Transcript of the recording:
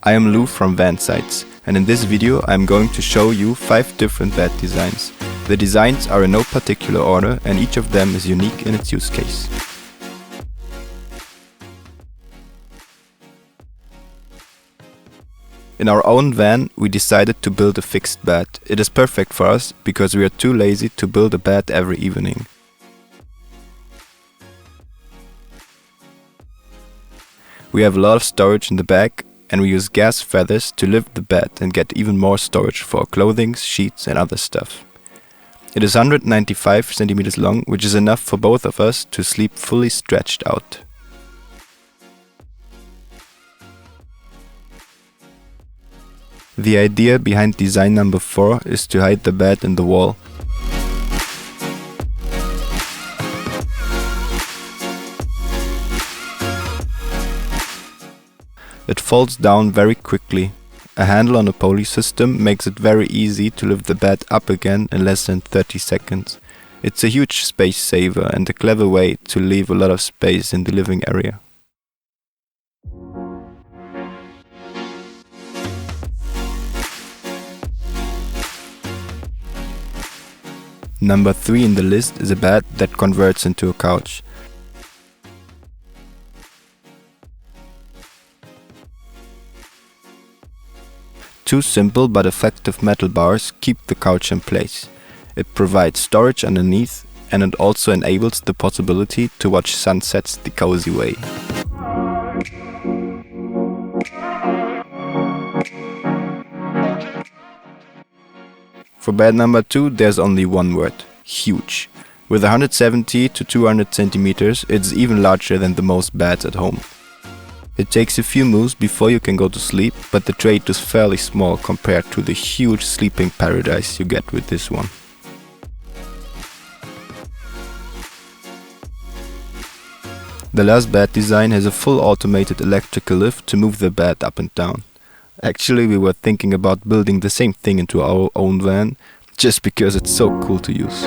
I am Lou from Queensized, and in this video I am going to show you 5 different bed designs. The designs are in no particular order and each of them is unique in its use case. In our own van we decided to build a fixed bed. It is perfect for us because we are too lazy to build a bed every evening. We have a lot of storage in the back and we use gas feathers to lift the bed and get even more storage for clothing, sheets and other stuff. It is 195 centimeters long, which is enough for both of us to sleep fully stretched out. The idea behind design number 4 is to hide the bed in the wall. It falls down very quickly. A handle on a pulley system makes it very easy to lift the bed up again in less than 30 seconds. It's a huge space saver and a clever way to leave a lot of space in the living area. Number 3 in the list is a bed that converts into a couch. Two simple but effective metal bars keep the couch in place. It provides storage underneath and it also enables the possibility to watch sunsets the cozy way. For bed number 2 there's only one word: huge. With 170 to 200 centimeters it's even larger than the most beds at home. It takes a few moves before you can go to sleep, but the tray is fairly small compared to the huge sleeping paradise you get with this one. The last bed design has a full automated electrical lift to move the bed up and down. Actually, we were thinking about building the same thing into our own van, just because it's so cool to use.